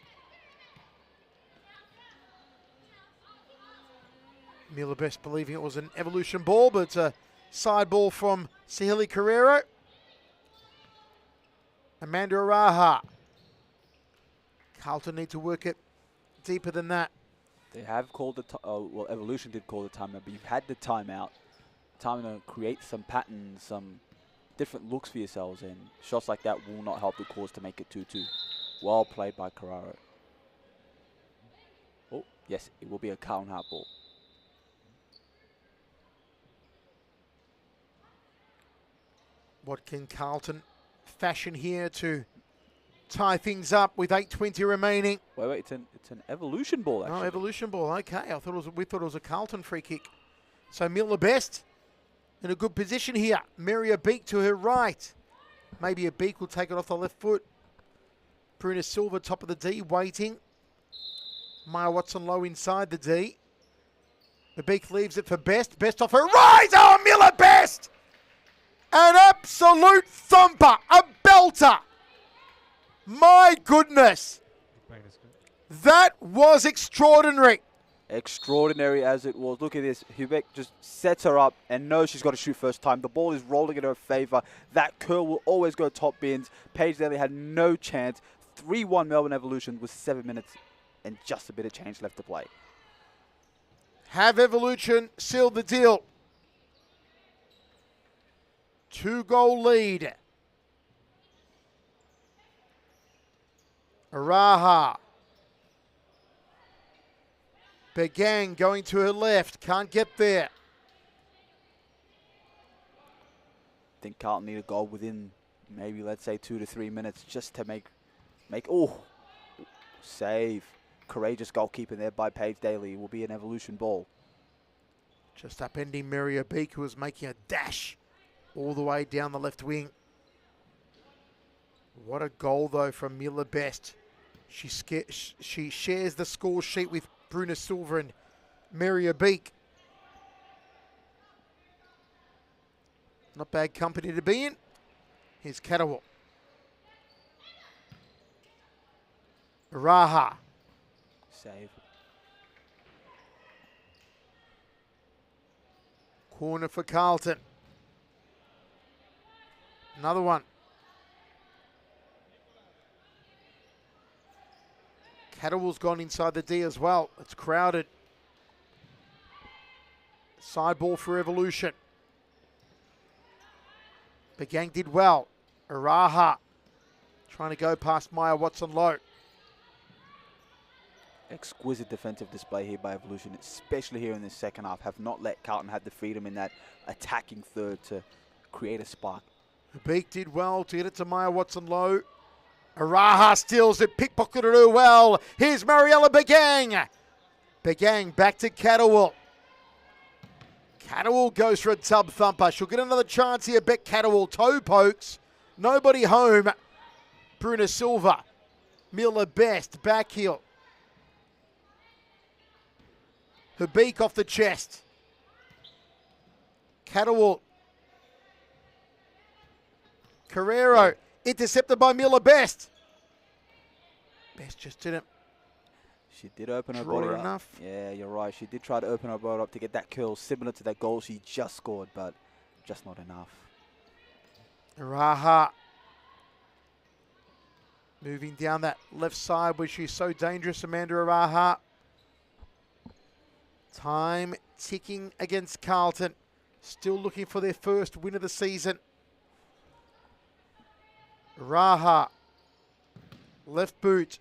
S1: Miller Best believing it was an Evolution ball, but it's a side ball from Sahili Carrero. Amanda Araha. Carlton need to work it deeper than that.
S2: they have called the well, Evolution did call the timeout, but you've had the timeout. Time to create some patterns, some different looks for yourselves, and shots like that will not help the cause to make it 2-2. Well played by Carraro. Oh, yes, it will be a Carlton Hart ball.
S1: What can Carlton fashion here to tie things up with 8:20 remaining?
S2: Wait, it's an Evolution ball, actually.
S1: Oh, Evolution ball. Okay, we thought it was a Carlton free kick. So Miller Best in a good position here. Maria Beak to her right. Maybe a Beak will take it off the left foot. Bruna Silva, top of the D, waiting. Maya Watson low inside the D. The Beak leaves it for Best. Best off her right. Oh, Miller Best! An absolute thumper, a belter. My goodness. That was extraordinary.
S2: Extraordinary as it was. Look at this. Hubeck just sets her up and knows she's got to shoot first time. The ball is rolling in her favor. That curl will always go top bins. Paige Daly had no chance. 3-1 Melbourne Evolution with 7 minutes and just a bit of change left to play.
S1: Have Evolution sealed the deal. 2-goal lead. Araha. Begang going to her left. Can't get there.
S2: I think Carlton need a goal within maybe, let's say, 2 to 3 minutes just to make oh, save. Courageous goalkeeping there by Paige Daly. Will be an Evolution ball.
S1: Just upending Maria Beak, who was making a dash all the way down the left wing. What a goal, though, from Mila Best. She shares the score sheet with Bruna Silver and Maria Beak. Not bad company to be in. Here's Catterwell. Raha.
S2: Save.
S1: Corner for Carlton. Another one. Catterwell's gone inside the D as well. It's crowded. Side ball for Evolution. Begang did well. Araha trying to go past Maya Watson-Lowe.
S2: Exquisite defensive display here by Evolution, especially here in the second half. Have not let Carlton have the freedom in that attacking third to create a spark.
S1: Beak did well to get it to Maya Watson-Lowe. Araha steals it, pickpocketed her well. Here's Mariella Begang. Begang back to Catterwell. Catterwell goes for a tub thumper. She'll get another chance here. Bet Catterwell toe pokes. Nobody home. Bruna Silva. Miller Best back heel. Her beak off the chest. Catterwell. Carrero intercepted by Miller Best. Best just didn't.
S2: She did open her
S1: Draw
S2: body up.
S1: enough.
S2: Yeah, you're right. She did try to open her body up to get that curl similar to that goal she just scored, but just not enough.
S1: Raha moving down that left side where she's so dangerous, Amanda Raha. Time ticking against Carlton. Still looking for their first win of the season. Raha, left boot.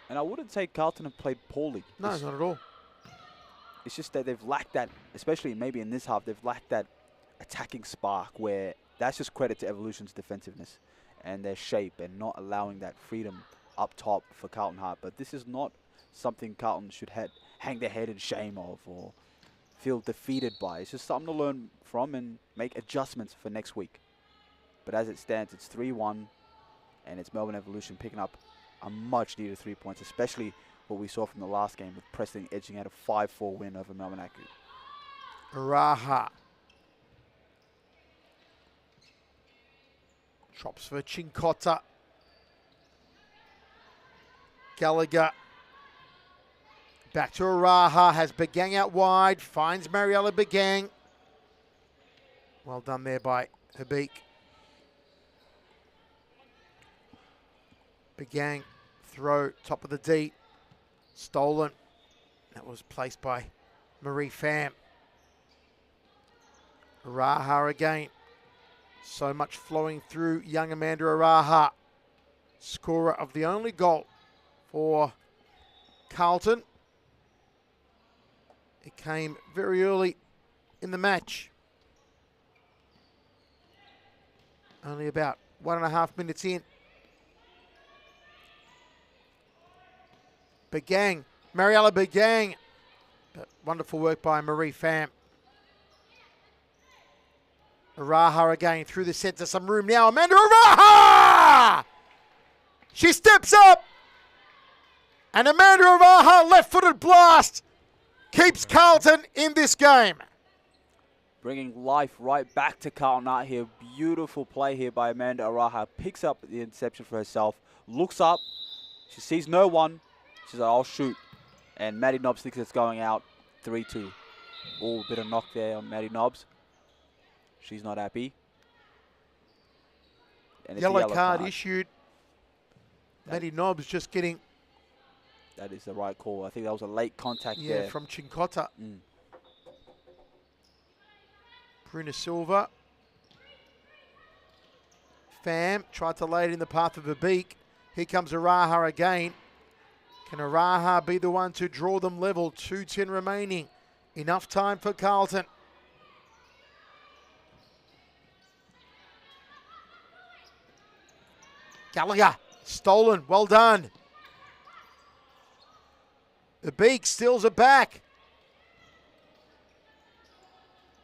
S2: And I wouldn't say Carlton have played poorly.
S1: No, not at all.
S2: It's just that they've lacked that, especially maybe in this half, they've lacked that attacking spark where that's just credit to Evolution's defensiveness and their shape and not allowing that freedom up top for Carlton Hart. But this is not something Carlton should hang their head in shame of or feel defeated by. It's just something to learn from and make adjustments for next week. But as it stands, it's 3-1, and it's Melbourne Evolution picking up a much-needed 3 points, especially what we saw from the last game with Preston edging out a 5-4 win over Melbourne Acu.
S1: Raha. Drops for Chincotta. Gallagher. Back to Araha, has Begang out wide, finds Mariella Begang. Well done there by Habik. Begang, throw, top of the D, stolen. That was placed by Marie Pham. Araha again. So much flowing through young Amanda Araha. Scorer of the only goal for Carlton. It came very early in the match. Only about 1.5 minutes in. Begang, Mariella Begang. But wonderful work by Marie Pham. Araha again through the centre, some room now. Amanda Araha! She steps up! And Amanda Araha, left-footed blast, keeps Carlton in this game.
S2: Bringing life right back to Carlton out here. Beautiful play here by Amanda Araha. Picks up the interception for herself. Looks up. She sees no one. She's like, I'll shoot. And Maddie Nobbs thinks it's going out. 3-2. Oh, a bit of knock there on Maddie Nobbs. She's not happy. And it's
S1: Yellow card issued. Maddie Nobbs just getting...
S2: That is the right call. I think that was a late contact
S1: there.
S2: Yeah,
S1: from Chincotta. Bruna Silva. Pham tried to lay it in the path of Habik. Here comes Araha again. Can Araha be the one to draw them level? 2:10 remaining. Enough time for Carlton. Gallagher, stolen, well done. The Beak steals it back.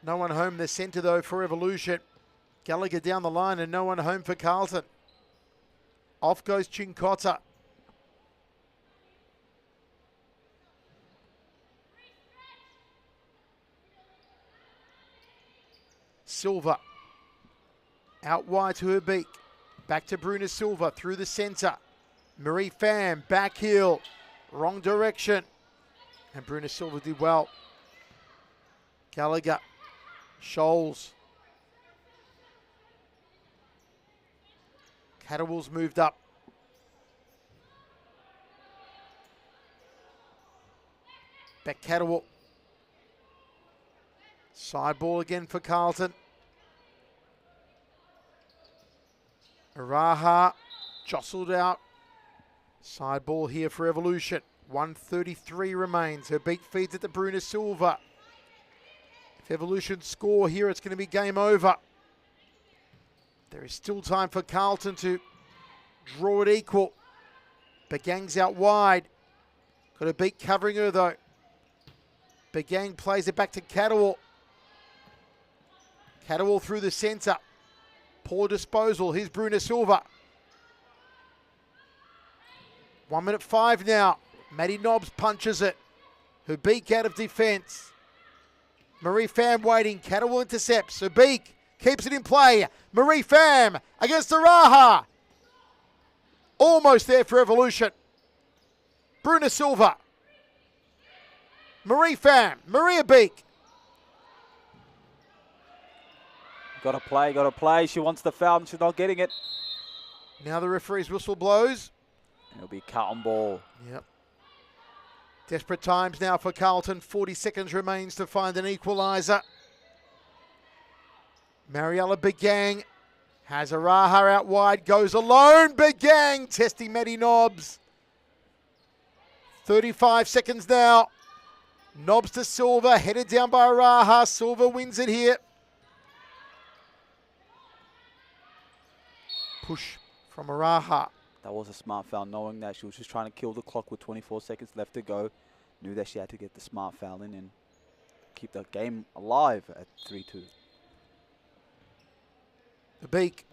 S1: No one home, the centre though for Evolution. Gallagher down the line and no one home for Carlton. Off goes Chincotta. Silva out wide to her Beak. Back to Bruna Silva through the centre. Marie Pham back heel. Wrong direction. And Bruna Silva did well. Gallagher. Scholes. Catterwell's moved up. Back Catterwell. Side ball again for Carlton. Araha jostled out. Side ball here for Evolution. 1:33 remains. Her Beak feeds it to Bruna Silva. If Evolution score here, it's going to be game over. There is still time for Carlton to draw it equal. Begang's out wide. Got a Beak covering her though. Begang plays it back to Catterwell. Catterwell through the centre. Poor disposal. Here's Bruna Silva. 1:05 now. Maddie Nobbs punches it. Her Beak out of defence. Marie Pham waiting. Catterwell intercepts. Her Beak keeps it in play. Marie Pham against Araha. Almost there for Evolution. Bruna Silva. Marie Pham. Maria Beak.
S2: Got to play, got to play. She wants the foul and she's not getting it.
S1: Now the referee's whistle blows.
S2: It'll be Carlton ball.
S1: Yep. Desperate times now for Carlton. 40 seconds remains to find an equaliser. Mariella Begang has Araha out wide, goes alone. Begang testing Maddie Nobbs. 35 seconds now. Nobbs to Silva, headed down by Araha. Silva wins it here. Push from Araha.
S2: That was a smart foul, knowing that she was just trying to kill the clock with 24 seconds left to go. Knew that she had to get the smart foul in and keep the game alive at 3-2.
S1: The Beak.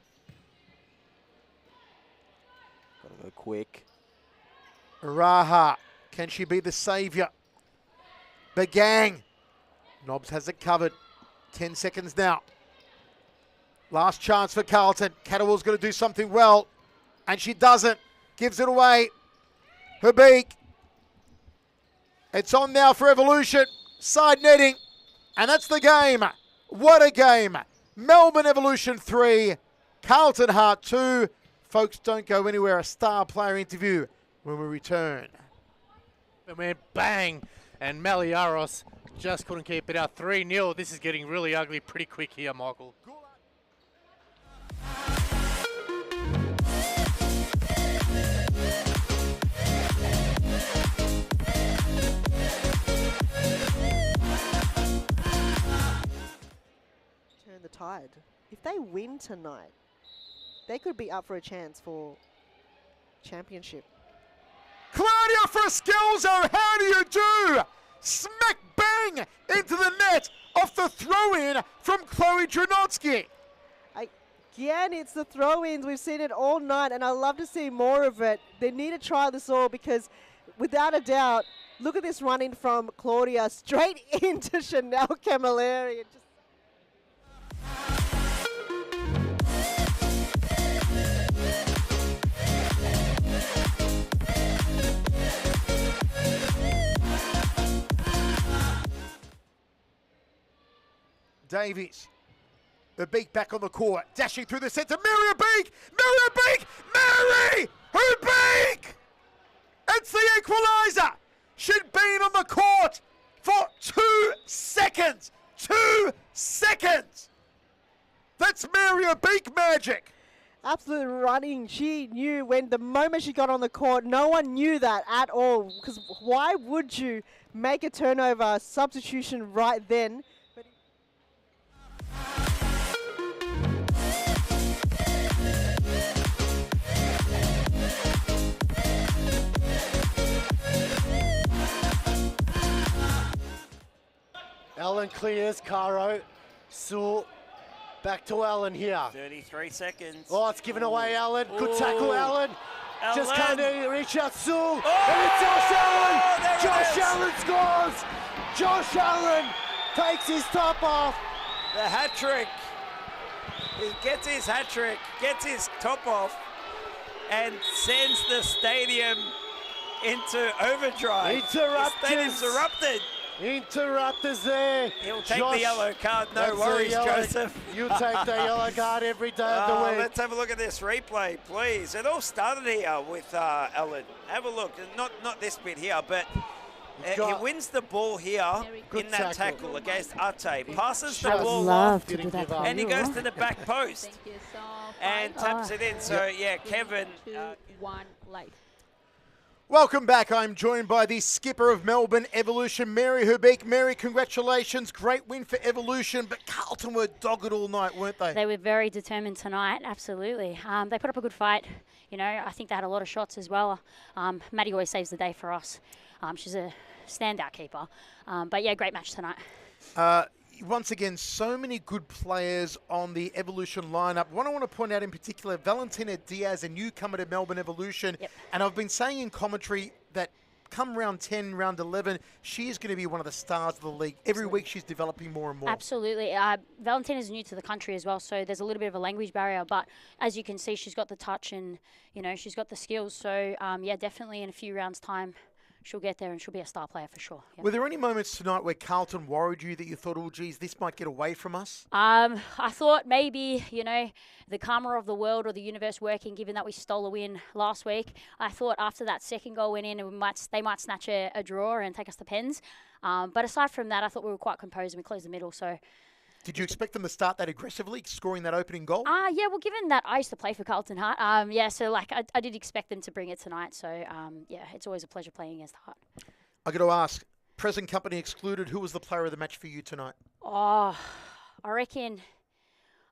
S2: Got to go quick.
S1: Araha. Can she be the saviour? Begang. Nobbs has it covered. 10 seconds now. Last chance for Carlton. Catterwell's going to do something well. And she doesn't. Gives it away. Her Beak. It's on now for Evolution. Side netting. And that's the game. What a game. Melbourne Evolution 3. Carlton Heart 2. Folks, don't go anywhere. A star player interview when we return.
S4: And went bang. And Maliaros just couldn't keep it out. 3-0. This is getting really ugly pretty quick here, Michael.
S5: Turn the tide. If they win tonight, they could be up for a chance for championship.
S1: Claudia Frascalzo, how do you do? Smack bang into the net off the throw-in from Chloe Dranotsky.
S5: Again, it's the throw-ins. We've seen it all night, and I love to see more of it. They need to try this all because, without a doubt, look at this run-in from Claudia straight into Chanel Camilleri.
S1: Davies. The Beak back on the court. Dashing through the centre. Maria Beak! Maria Beak! Mary! Her Beak! It's the equaliser! She'd been on the court for 2 seconds. 2 seconds! That's Maria Beak magic.
S5: absolute running. She knew when the moment she got on the court, no one knew that at all. Because why would you make a turnover substitution right then?
S4: Ellen clears, Caro. Sewell, back to Ellen here.
S3: 33 seconds.
S4: Oh, it's given away, Ellen. Good tackle, Ellen. Just
S3: Ellen.
S4: can't reach out, Sewell.
S3: Oh,
S4: And it's Josh Allen.
S3: there it
S4: Josh
S3: is.
S4: Allen scores. Josh Allen takes his top off.
S3: The hat trick. He gets his hat trick, gets his top off, and sends the stadium into overdrive. The stadium's erupted.
S4: Interrupters there.
S3: He'll take
S4: Josh,
S3: the yellow card. No
S4: that's
S3: worries,
S4: the yellow-
S3: Joseph.
S4: You take the yellow card every day of the week.
S3: Let's have a look at this replay, please. It all started here with Ellen. Have a look. Not this bit here, but he wins the ball here in that tackle against Ate. Passes the
S4: Just
S3: ball
S6: love
S3: off,
S6: to do that for
S3: and he
S6: you.
S3: goes to the back post
S6: Thank you so
S3: and
S6: much.
S3: taps it in. So, yeah, Kevin.
S6: 3, 2, 1, light.
S1: Welcome back. I'm joined by the skipper of Melbourne Evolution, Mary Hubik. Mary, congratulations. Great win for Evolution, but Carlton were dogged all night, weren't they?
S7: They were very determined tonight, absolutely. They put up a good fight. You know, I think they had a lot of shots as well. Maddie always saves the day for us. She's a standout keeper. But, yeah, great match tonight.
S1: Once again, so many good players on the Evolution lineup. One I want to point out in particular, Valentina Diaz, a newcomer to Melbourne Evolution.
S7: Yep.
S1: And I've been saying in commentary that come round 10, round 11, she is going to be one of the stars of the league. Every week she's developing more and more.
S7: Absolutely. Valentina's new to the country as well, so there's a little bit of a language barrier. But as you can see, she's got the touch and, you know, she's got the skills. So, yeah, definitely in a few rounds' time, she'll get there and she'll be a star player for sure. Yep.
S1: Were there any moments tonight where Carlton worried you that you thought, oh, geez, this might get away from us?
S7: I thought maybe, you know, the karma of the world or the universe working, given that we stole a win last week. I thought after that second goal went in, they might snatch a draw and take us to pens. But aside from that, I thought we were quite composed and we closed the middle. So.
S1: Did you expect them to start that aggressively, scoring that opening goal?
S7: Yeah, well, given that I used to play for Carlton Heart, yeah, so like I did expect them to bring it tonight. So, yeah, it's always a pleasure playing against Heart.
S1: I got to ask, present company excluded, who was the player of the match for you tonight?
S7: Oh, I reckon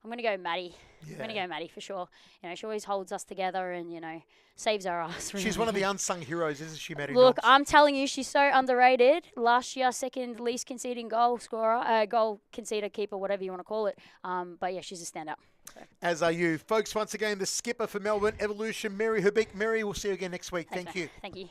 S7: I'm going to go Maddie.
S1: Yeah.
S7: I'm going to go Maddie for sure. You know, she always holds us together and, you know, saves our ass. Really.
S1: She's one of the unsung heroes, isn't she, Maddie?
S7: Look,
S1: Knowles?
S7: I'm telling you, she's so underrated. Last year, second least conceding goal scorer, goal conceder, keeper, whatever you want to call it. But yeah, she's a standout. So.
S1: As are you. Folks, once again, the skipper for Melbourne Evolution, Mary Hubik. Mary, we'll see you again next week.
S7: Thanks,
S1: Thank
S7: mate.
S1: you.
S7: Thank you.